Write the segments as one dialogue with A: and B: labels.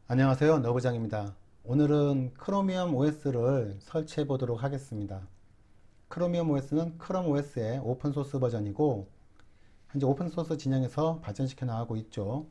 A: 안녕하세요, 너부장입니다. 오늘은 크로미엄 OS를 설치해 보도록 하겠습니다. 크로미엄 OS는 크롬 OS의 오픈소스 버전이고 현재 오픈소스 진영에서 발전시켜 나가고 있죠.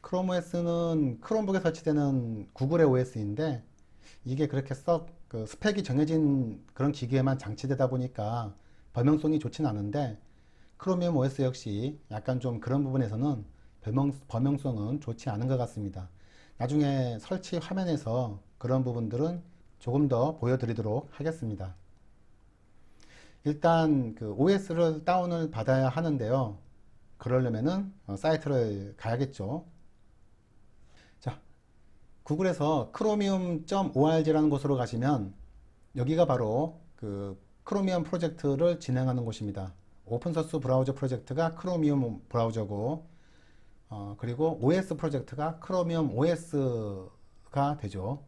A: 크롬 OS는 크롬북에 설치되는 구글의 OS인데 이게 그렇게 썩 스펙이 정해진 그런 기기에만 장치되다 보니까 범용성이 좋진 않은데 크로미엄 OS 역시 약간 좀 그런 부분에서는 범용성은 좋지 않은 것 같습니다. 나중에 설치 화면에서 그런 부분들은 조금 더 보여드리도록 하겠습니다. 일단 그 OS를 다운을 받아야 하는데요. 그러려면은 사이트를 가야겠죠. 자, 구글에서 chromium.org라는 곳으로 가시면 여기가 바로 그 크로미엄 프로젝트를 진행하는 곳입니다. 오픈소스 브라우저 프로젝트가 크로미엄 브라우저고 그리고 OS 프로젝트가 크로미엄 OS가 되죠.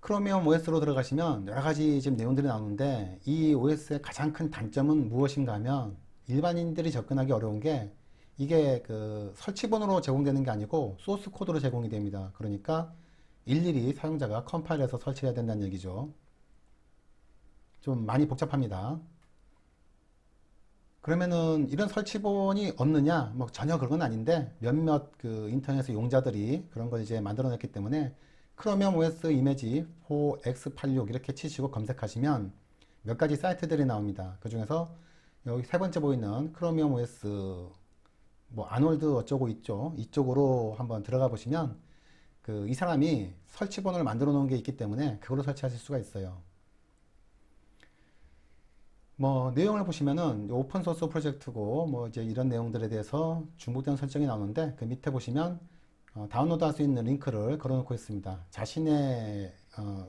A: 크로미엄 OS로 들어가시면 여러 가지 지금 내용들이 나오는데 이 OS의 가장 큰 단점은 무엇인가 하면 일반인들이 접근하기 어려운 게 이게 그 설치본으로 제공되는 게 아니고 소스 코드로 제공이 됩니다. 그러니까 일일이 사용자가 컴파일해서 설치해야 된다는 얘기죠. 좀 많이 복잡합니다. 그러면은 이런 설치본이 없느냐? 뭐 전혀 그런 건 아닌데 몇몇 그 인터넷 용자들이 그런 걸 이제 만들어 냈기 때문에 크로미엄 OS 이미지 4x86 이렇게 치시고 검색하시면 몇 가지 사이트들이 나옵니다. 그 중에서 여기 세 번째 보이는 크로미엄 OS 뭐 아놀드 어쩌고 있죠. 이쪽으로 한번 들어가 보시면 그 이 사람이 설치본을 만들어 놓은 게 있기 때문에 그걸로 설치하실 수가 있어요. 뭐 내용을 보시면은 오픈 소스 프로젝트고 뭐 이제 이런 내용들에 대해서 중복된 설정이 나오는데 그 밑에 보시면 다운로드 할 수 있는 링크를 걸어 놓고 있습니다. 자신의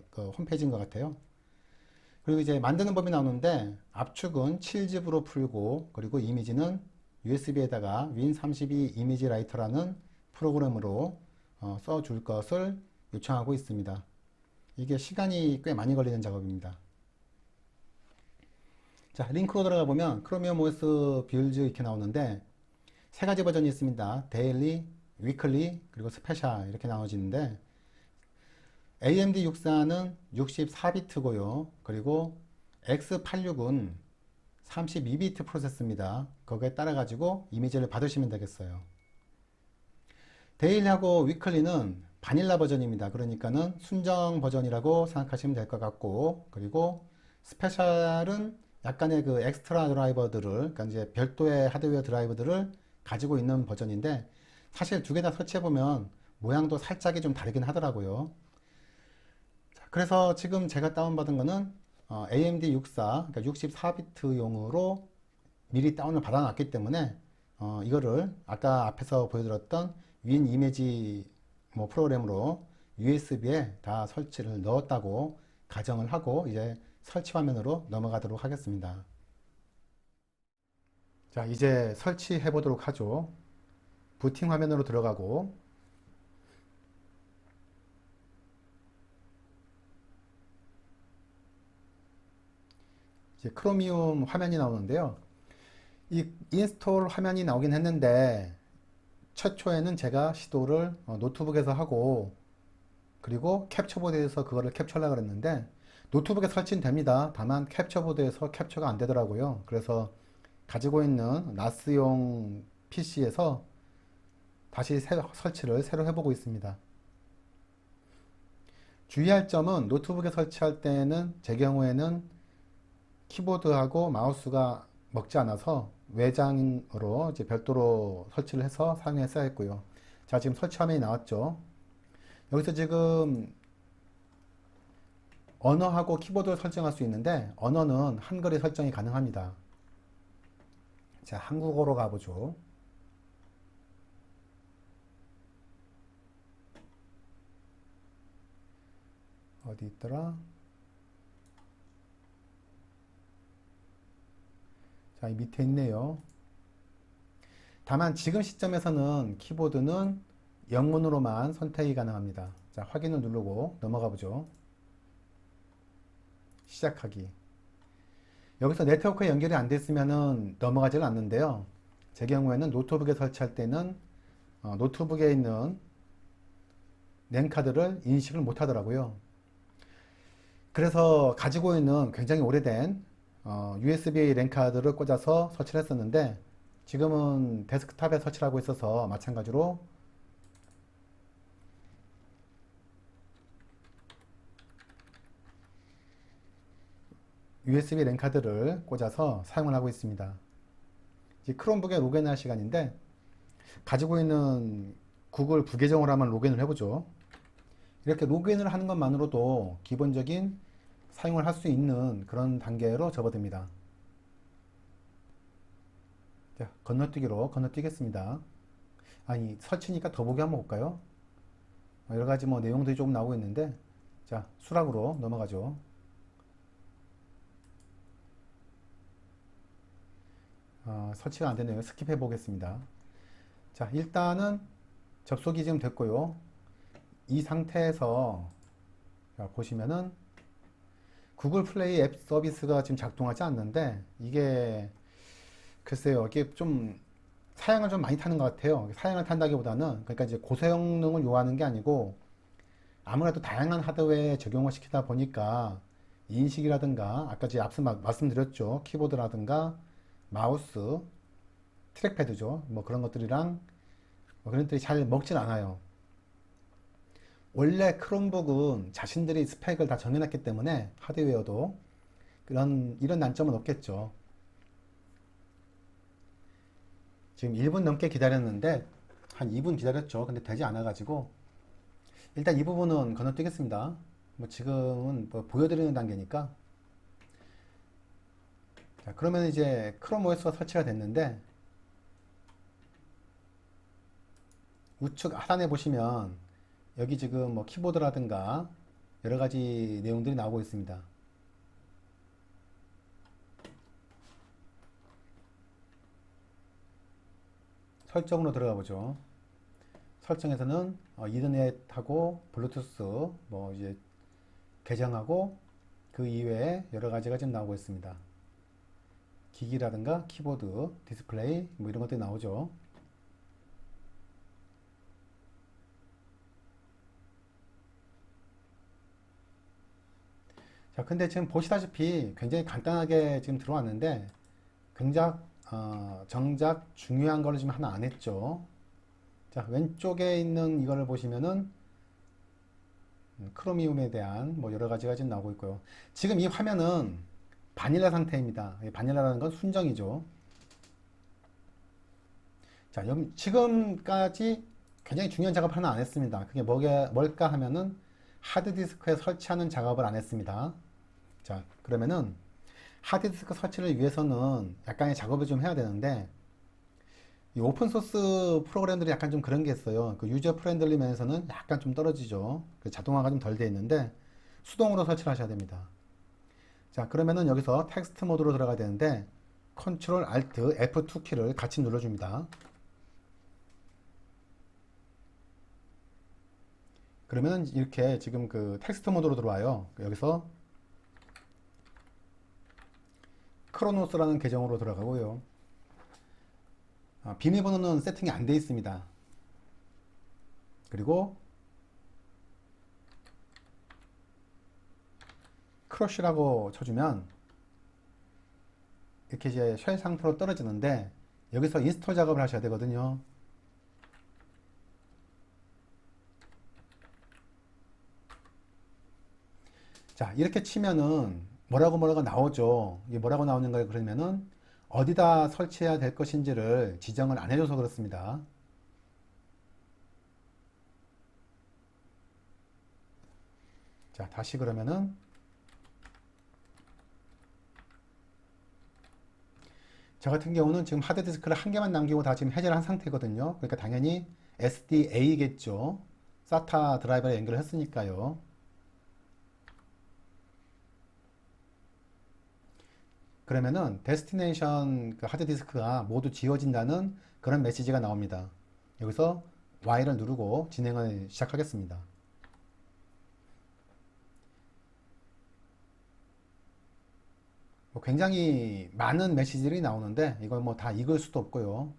A: 그 홈페이지인 것 같아요. 그리고 이제 만드는 법이 나오는데 압축은 7집으로 풀고 그리고 이미지는 USB에다가 윈32 이미지 라이터라는 프로그램으로 써줄 것을 요청하고 있습니다. 이게 시간이 꽤 많이 걸리는 작업입니다. 자, 링크로 들어가 보면 크로미엄 OS 빌드 이렇게 나오는데 세 가지 버전이 있습니다. 데일리, 위클리, 그리고 스페셜 이렇게 나눠지는데 AMD 64는 64비트고요. 그리고 X86은 32비트 프로세스입니다. 거기에 따라 가지고 이미지를 받으시면 되겠어요. 데일리하고 위클리는 바닐라 버전입니다. 그러니까는 순정 버전이라고 생각하시면 될 것 같고 그리고 스페셜은 약간의 그 엑스트라 드라이버들을 그러니까 이제 별도의 하드웨어 드라이버들을 가지고 있는 버전인데 사실 두 개 다 설치해 보면 모양도 살짝이 좀 다르긴 하더라고요. 자, 그래서 지금 제가 다운받은 거는 AMD 64 그러니까 64비트용으로 미리 다운을 받아놨기 때문에 이거를 아까 앞에서 보여드렸던 윈 이미지 뭐 프로그램으로 USB에 다 설치를 넣었다고 가정을 하고 이제 설치 화면으로 넘어가도록 하겠습니다. 자, 이제 설치해 보도록 하죠. 부팅 화면으로 들어가고 이제 크로미움 화면이 나오는데요. 이 인스톨 화면이 나오긴 했는데 최초에는 제가 시도를 노트북에서 하고 그리고 캡처보드에서 그거를 캡처하려고 그랬는데 노트북에 설치는 됩니다. 다만 캡처보드에서 캡처가 안 되더라고요. 그래서 가지고 있는 나스용 PC에서 다시 설치를 새로 해보고 있습니다. 주의할 점은 노트북에 설치할 때는 제 경우에는 키보드하고 마우스가 먹지 않아서 외장으로 이제 별도로 설치를 해서 사용했어야 했고요. 자, 지금 설치 화면이 나왔죠. 여기서 지금 언어하고 키보드를 설정할 수 있는데 언어는 한글이 설정이 가능합니다. 자, 한국어로 가보죠. 어디 있더라? 자, 이 밑에 있네요. 다만 지금 시점에서는 키보드는 영문으로만 선택이 가능합니다. 자, 확인을 누르고 넘어가 보죠. 시작하기. 여기서 네트워크에 연결이 안 됐으면 넘어가질 않는데요. 제 경우에는 노트북에 설치할 때는 노트북에 있는 랜카드를 인식을 못 하더라고요. 그래서 가지고 있는 굉장히 오래된 USB 랜카드를 꽂아서 설치를 했었는데 지금은 데스크탑에 설치를 하고 있어서 마찬가지로 USB 랜카드를 꽂아서 사용을 하고 있습니다. 이제 크롬북에 로그인할 시간인데 가지고 있는 구글 부계정으로 한번 로그인을 해보죠. 이렇게 로그인을 하는 것만으로도 기본적인 사용을 할 수 있는 그런 단계로 접어듭니다. 자, 건너뛰기로 건너뛰겠습니다. 아니, 설치니까 더보기 한번 볼까요? 여러 가지 뭐 내용들이 조금 나오고 있는데, 자, 수락으로 넘어가죠. 설치가 안 되네요. 스킵해 보겠습니다. 자, 일단은 접속이 지금 됐고요. 이 상태에서 자, 보시면은 구글 플레이 앱 서비스가 지금 작동하지 않는데 이게 글쎄요, 이게 좀 사양을 좀 많이 타는 것 같아요. 사양을 탄다기보다는 그러니까 이제 고성능을 요하는 게 아니고 아무래도 다양한 하드웨어에 적용을 시키다 보니까 인식이라든가 아까 제가 앞서 말씀드렸죠. 키보드라든가 마우스, 트랙패드죠. 뭐 그런 것들이랑 뭐 그런 것들이 잘 먹진 않아요. 원래 크롬북은 자신들이 스펙을 다 정해놨기 때문에 하드웨어도 이런 난점은 없겠죠. 지금 1분 넘게 기다렸는데 한 2분 기다렸죠. 근데 되지 않아가지고 일단 이 부분은 건너뛰겠습니다. 뭐 지금은 뭐 보여드리는 단계니까. 자, 그러면 이제 크롬 OS가 설치가 됐는데 우측 하단에 보시면 여기 지금 뭐 키보드라든가 여러 가지 내용들이 나오고 있습니다. 설정으로 들어가 보죠. 설정에서는 이더넷하고 블루투스 뭐 이제 계정하고 그 이외에 여러 가지가 지금 나오고 있습니다. 기기라든가 키보드, 디스플레이 뭐 이런 것들이 나오죠. 자, 근데 지금 보시다시피 굉장히 간단하게 지금 들어왔는데 정작 중요한 거를 지금 하나 안 했죠. 자, 왼쪽에 있는 이거를 보시면은 크로미움에 대한 뭐 여러 가지가 지금 나오고 있고요. 지금 이 화면은 바닐라 상태입니다. 바닐라라는 건 순정이죠. 자, 지금까지 굉장히 중요한 작업 하나 안 했습니다. 그게 뭘까 하면은 하드디스크에 설치하는 작업을 안 했습니다. 자, 그러면은 하드디스크 설치를 위해서는 약간의 작업을 좀 해야 되는데 이 오픈소스 프로그램들이 약간 좀 그런 게 있어요. 그 유저 프렌들리 면에서는 약간 좀 떨어지죠. 그 자동화가 좀 덜 돼 있는데 수동으로 설치를 하셔야 됩니다. 자, 그러면은 여기서 텍스트 모드로 들어가야 되는데 Ctrl Alt F2 키를 같이 눌러줍니다. 그러면 이렇게 지금 그 텍스트 모드로 들어와요. 여기서 크로노스라는 계정으로 들어가고요. 비밀번호는 세팅이 안 되어 있습니다. 그리고 크러쉬라고 쳐주면 이렇게 이제 쉘 상태로 떨어지는데 여기서 인스톨 작업을 하셔야 되거든요. 자, 이렇게 치면은 뭐라고 나오죠. 이게 뭐라고 나오는 거예요? 그러면은 어디다 설치해야 될 것인지를 지정을 안 해줘서 그렇습니다. 자, 다시 그러면은 저 같은 경우는 지금 하드디스크를 한 개만 남기고 다 지금 해제를 한 상태거든요. 그러니까 당연히 SDA겠죠. SATA 드라이버를 연결을 했으니까요. 그러면은 데스티네이션 그 하드디스크가 모두 지워진다는 그런 메시지가 나옵니다. 여기서 Y를 누르고 진행을 시작하겠습니다. 굉장히 많은 메시지들이 나오는데 이걸 뭐 다 읽을 수도 없고요.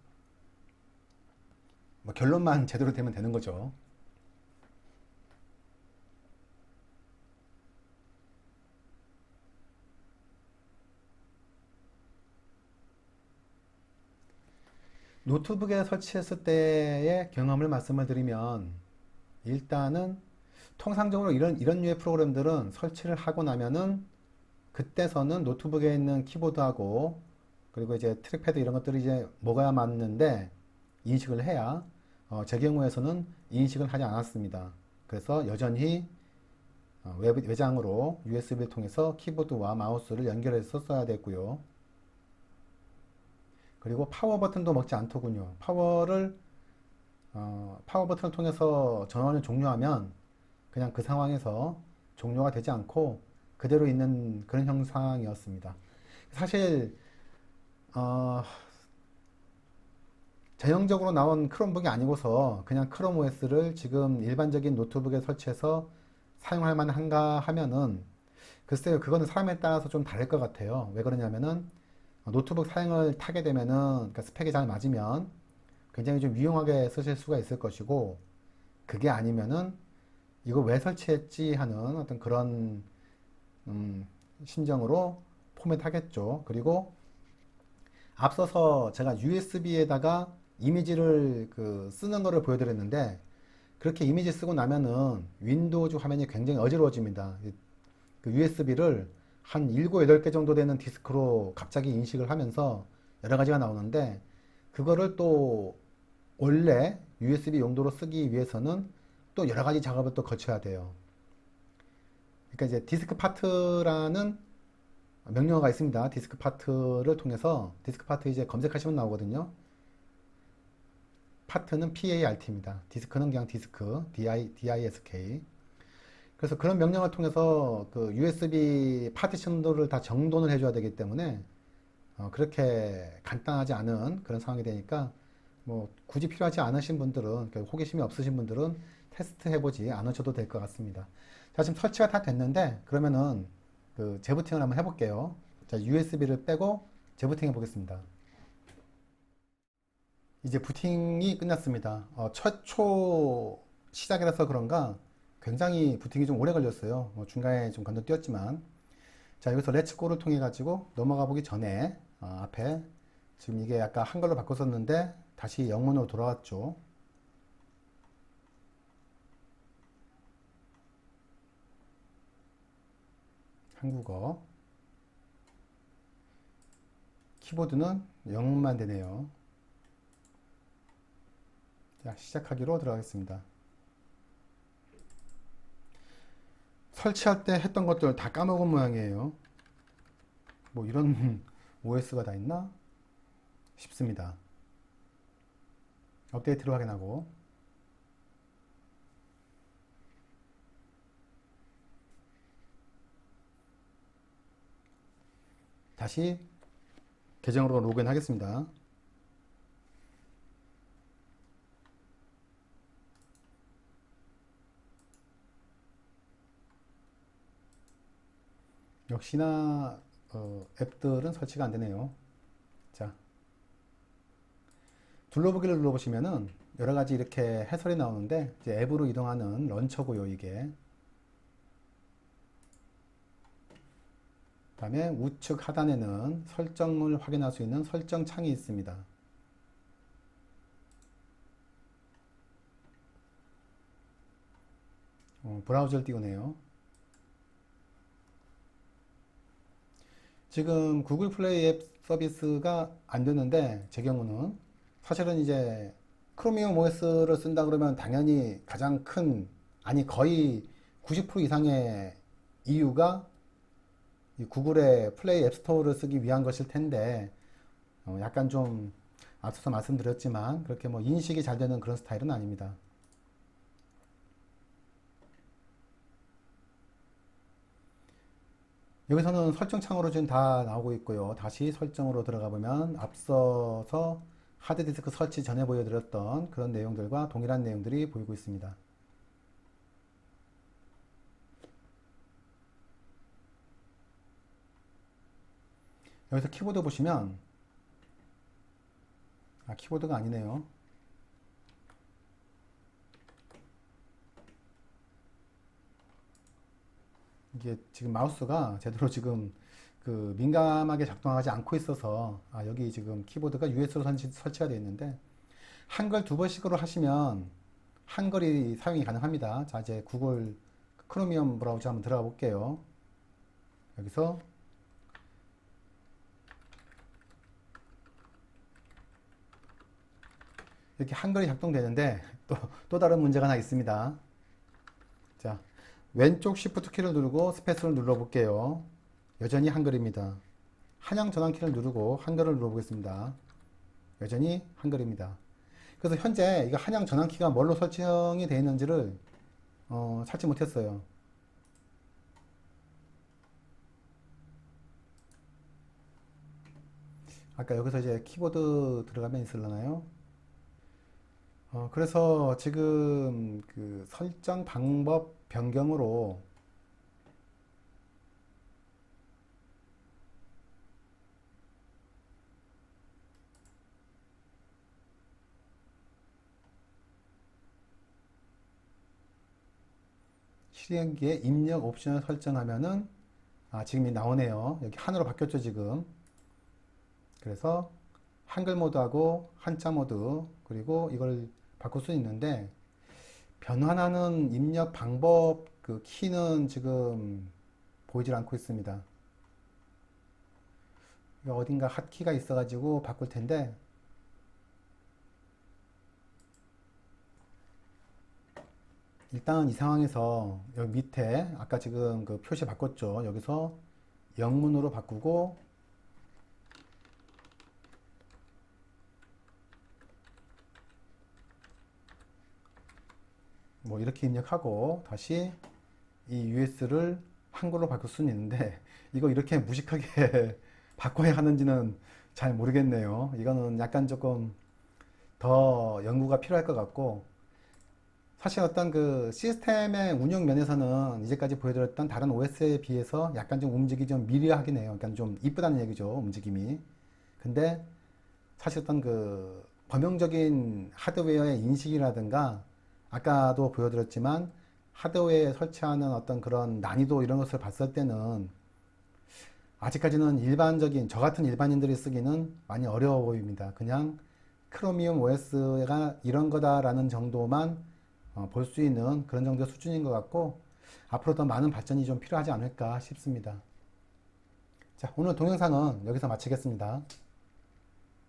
A: 뭐 결론만 제대로 되면 되는 거죠. 노트북에 설치했을 때의 경험을 말씀을 드리면 일단은 통상적으로 이런 류의 프로그램들은 설치를 하고 나면은 그때서는 노트북에 있는 키보드하고 그리고 이제 트랙패드 이런 것들이 이제 뭐가 맞는데 인식을 해야 제 경우에서는 인식을 하지 않았습니다. 그래서 여전히 외장으로 USB를 통해서 키보드와 마우스를 연결해서 써야 됐고요. 그리고 파워 버튼도 먹지 않더군요. 파워 버튼을 통해서 전원을 종료하면 그냥 그 상황에서 종료가 되지 않고 그대로 있는 그런 형상이었습니다. 사실 어, 전형적으로 나온 크롬북이 아니고서 그냥 크롬 OS를 지금 일반적인 노트북에 설치해서 사용할 만한가 하면은 글쎄요, 그거는 사람에 따라서 좀 다를 것 같아요. 왜 그러냐면은 노트북 사용을 타게 되면은 그러니까 스펙이 잘 맞으면 굉장히 좀 유용하게 쓰실 수가 있을 것이고 그게 아니면은 이거 왜 설치했지 하는 어떤 그런 음, 심정으로 포맷하겠죠. 그리고 앞서서 제가 USB에다가 이미지를 쓰는 거를 보여드렸는데 그렇게 이미지 쓰고 나면은 윈도우즈 화면이 굉장히 어지러워집니다. 그 USB를 한 7, 8개 정도 되는 디스크로 갑자기 인식을 하면서 여러 가지가 나오는데 그거를 또 원래 USB 용도로 쓰기 위해서는 또 여러 가지 작업을 또 거쳐야 돼요. 그러니까 이제 디스크 파트라는 명령어가 있습니다. 디스크 파트를 통해서 디스크 파트 이제 검색하시면 나오거든요. 파트는 PART입니다. 디스크는 그냥 디스크, DISK. 그래서 그런 명령을 통해서 그 USB 파티션들을 다 정돈을 해줘야 되기 때문에 그렇게 간단하지 않은 그런 상황이 되니까 뭐 굳이 필요하지 않으신 분들은 그러니까 호기심이 없으신 분들은 테스트 해보지 않으셔도 될 것 같습니다. 자, 지금 설치가 다 됐는데 그러면은 그 재부팅을 한번 해볼게요. 자, USB를 빼고 재부팅 해보겠습니다. 이제 부팅이 끝났습니다. 최초 시작이라서 그런가 굉장히 부팅이 좀 오래 걸렸어요. 중간에 좀 건너뛰었지만 자, 여기서 렛츠고를 통해 가지고 넘어가 보기 전에 앞에 지금 이게 아까 한글로 바꿨었는데 다시 영문으로 돌아왔죠. 한국어 키보드는 영문만 되네요. 자, 시작하기로 들어가겠습니다. 설치할 때 했던 것들 다 까먹은 모양이에요. 뭐 이런 OS가 다 있나 싶습니다. 업데이트를 확인하고 다시 계정으로 로그인 하겠습니다. 역시나 앱들은 설치가 안 되네요. 자, 둘러보기를 눌러보시면은 여러 가지 이렇게 해설이 나오는데 이제 앱으로 이동하는 런처고요, 이게. 그다음에 우측 하단에는 설정을 확인할 수 있는 설정 창이 있습니다. 브라우저를 띄우네요. 지금 구글 플레이 앱 서비스가 안 되는데 제 경우는 사실은 이제 크로미움 OS를 쓴다 그러면 당연히 가장 큰 아니 거의 90% 이상의 이유가 이 구글의 플레이 앱 스토어를 쓰기 위한 것일 텐데 약간 좀 앞서서 말씀드렸지만 그렇게 뭐 인식이 잘 되는 그런 스타일은 아닙니다. 여기서는 설정 창으로 지금 다 나오고 있고요. 다시 설정으로 들어가 보면 앞서서 하드디스크 설치 전에 보여드렸던 그런 내용들과 동일한 내용들이 보이고 있습니다. 여기서 키보드 보시면 키보드가 아니네요. 이게 지금 마우스가 제대로 지금 그 민감하게 작동하지 않고 있어서 여기 지금 키보드가 US로 설치가 되어 있는데 한글 두 번씩으로 하시면 한글이 사용이 가능합니다. 자, 이제 구글 크로미엄 브라우저 한번 들어가 볼게요. 여기서 이렇게 한글이 작동되는데 또 다른 문제가 하나 있습니다. 자, 왼쪽 Shift 키를 누르고 스페이스를 눌러 볼게요. 여전히 한글입니다. 한양 전환키를 누르고 한글을 눌러 보겠습니다. 여전히 한글입니다. 그래서 현재 이거 한양 전환키가 뭘로 설정이 되어 있는지를 찾지 못했어요. 아까 여기서 이제 키보드 들어가면 있을라나요? 그래서 지금 그 설정 방법 변경으로 실행기에 입력 옵션을 설정하면은 지금 나오네요. 여기 한으로 바뀌었죠, 지금. 그래서 한글 모드하고 한자 모드 그리고 이걸 바꿀 수 있는데 변환하는 입력 방법 그 키는 지금 보이질 않고 있습니다. 어딘가 핫키가 있어가지고 바꿀 텐데 일단 이 상황에서 여기 밑에 아까 지금 그 표시 바꿨죠. 여기서 영문으로 바꾸고 뭐 이렇게 입력하고 다시 이 US를 한글로 바꿀 수는 있는데 이거 이렇게 무식하게 바꿔야 하는지는 잘 모르겠네요. 이거는 약간 조금 더 연구가 필요할 것 같고 사실 어떤 그 시스템의 운영 면에서는 이제까지 보여드렸던 다른 OS에 비해서 약간 좀 움직임이 좀 미려하긴 해요. 그러니까 좀 이쁘다는 얘기죠, 움직임이. 근데 사실 어떤 그 범용적인 하드웨어의 인식이라든가 아까도 보여드렸지만 하드웨어에 설치하는 어떤 그런 난이도 이런 것을 봤을 때는 아직까지는 일반적인 저 같은 일반인들이 쓰기는 많이 어려워 보입니다. 그냥 크로미움 OS가 이런 거다라는 정도만 볼 수 있는 그런 정도의 수준인 것 같고 앞으로 더 많은 발전이 좀 필요하지 않을까 싶습니다. 자, 오늘 동영상은 여기서 마치겠습니다.